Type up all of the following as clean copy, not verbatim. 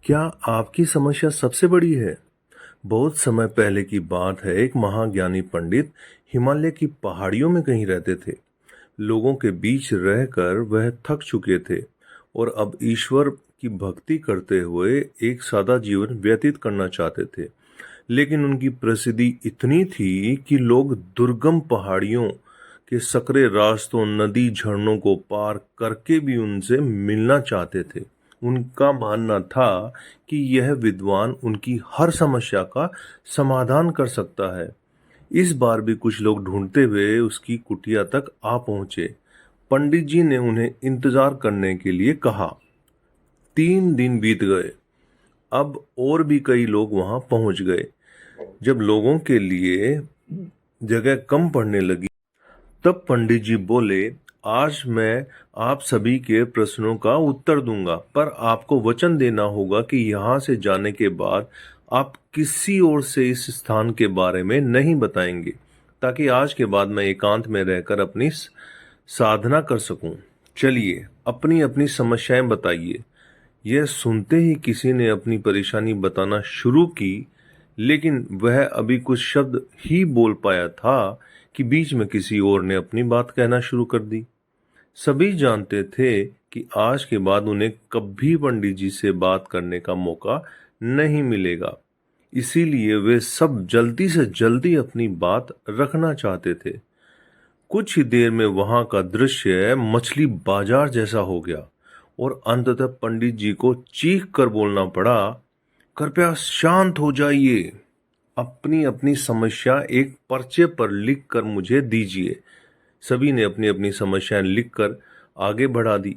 क्या आपकी समस्या सबसे बड़ी है? बहुत समय पहले की बात है, एक महाज्ञानी पंडित हिमालय की पहाड़ियों में कहीं रहते थे। लोगों के बीच रहकर वह थक चुके थे और अब ईश्वर की भक्ति करते हुए एक सादा जीवन व्यतीत करना चाहते थे। लेकिन उनकी प्रसिद्धि इतनी थी कि लोग दुर्गम पहाड़ियों के सकरे रास्तों, नदी, झरनों को पार करके भी उनसे मिलना चाहते थे। उनका मानना था कि यह विद्वान उनकी हर समस्या का समाधान कर सकता है। इस बार भी कुछ लोग ढूंढते हुए उसकी कुटिया तक आ पहुंचे। पंडित जी ने उन्हें इंतजार करने के लिए कहा। 3 दिन बीत गए। अब और भी कई लोग वहां पहुंच गए। जब लोगों के लिए जगह कम पड़ने लगी, तब पंडित जी बोले, आज मैं आप सभी के प्रश्नों का उत्तर दूंगा, पर आपको वचन देना होगा कि यहाँ से जाने के बाद आप किसी और से इस स्थान के बारे में नहीं बताएंगे, ताकि आज के बाद मैं एकांत में रहकर अपनी साधना कर सकूं। चलिए, अपनी अपनी समस्याएं बताइए। यह सुनते ही किसी ने अपनी परेशानी बताना शुरू की, लेकिन वह अभी कुछ शब्द ही बोल पाया था कि बीच में किसी और ने अपनी बात कहना शुरू कर दी। सभी जानते थे कि आज के बाद उन्हें कभी पंडित जी से बात करने का मौका नहीं मिलेगा। इसीलिए वे सब जल्दी से जल्दी अपनी बात रखना चाहते थे। कुछ ही देर में वहां का दृश्य मछली बाजार जैसा हो गया और अंततः पंडित जी को चीख कर बोलना पड़ा, कृपया शांत हो जाइए। अपनी अपनी समस्या एक पर्चे पर लिख कर मुझे दीजिए। सभी ने अपनी अपनी समस्याएं लिखकर आगे बढ़ा दी।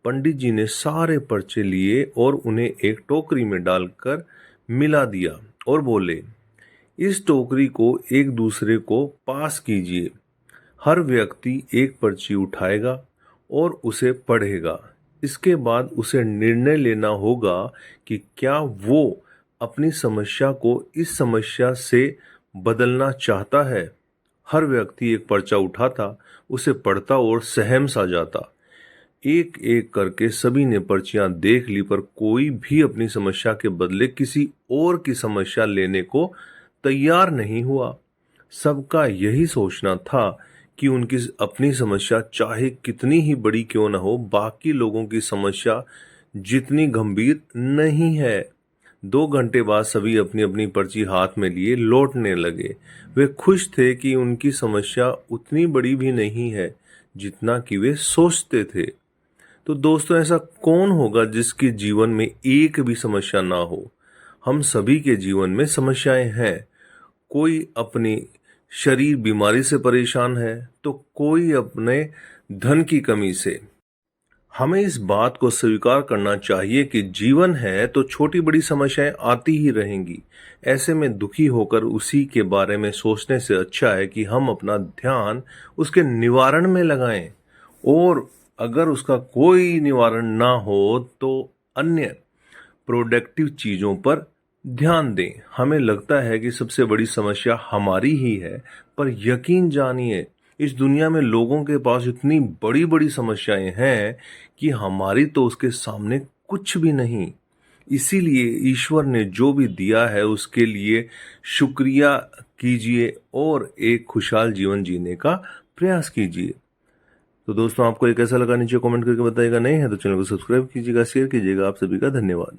पंडित जी ने सारे पर्चे लिए और उन्हें एक टोकरी में डालकर मिला दिया और बोले, इस टोकरी को एक दूसरे को पास कीजिए। हर व्यक्ति एक पर्ची उठाएगा और उसे पढ़ेगा। इसके बाद उसे निर्णय लेना होगा कि क्या वो अपनी समस्या को इस समस्या से बदलना चाहता है। हर व्यक्ति एक पर्चा उठाता, उसे पढ़ता और सहम सा जाता। एक एक करके सभी ने पर्चियां देख ली, पर कोई भी अपनी समस्या के बदले किसी और की समस्या लेने को तैयार नहीं हुआ। सबका यही सोचना था कि उनकी अपनी समस्या चाहे कितनी ही बड़ी क्यों न हो, बाकी लोगों की समस्या जितनी गंभीर नहीं है। 2 घंटे बाद सभी अपनी अपनी पर्ची हाथ में लिए लौटने लगे। वे खुश थे कि उनकी समस्या उतनी बड़ी भी नहीं है जितना कि वे सोचते थे। तो दोस्तों, ऐसा कौन होगा जिसके जीवन में एक भी समस्या ना हो? हम सभी के जीवन में समस्याएं हैं। कोई अपनी शरीर बीमारी से परेशान है, तो कोई अपने धन की कमी से। हमें इस बात को स्वीकार करना चाहिए कि जीवन है तो छोटी बड़ी समस्याएं आती ही रहेंगी। ऐसे में दुखी होकर उसी के बारे में सोचने से अच्छा है कि हम अपना ध्यान उसके निवारण में लगाएं, और अगर उसका कोई निवारण ना हो तो अन्य प्रोडक्टिव चीजों पर ध्यान दें। हमें लगता है कि सबसे बड़ी समस्या हमारी ही है, पर यकीन जानिए, इस दुनिया में लोगों के पास इतनी बड़ी बड़ी समस्याएं हैं कि हमारी तो उसके सामने कुछ भी नहीं। इसीलिए ईश्वर ने जो भी दिया है उसके लिए शुक्रिया कीजिए और एक खुशहाल जीवन जीने का प्रयास कीजिए। तो दोस्तों, आपको ये कैसा लगा नीचे कमेंट करके बताइएगा। नहीं है तो चैनल को सब्सक्राइब कीजिएगा, शेयर कीजिएगा। आप सभी का धन्यवाद।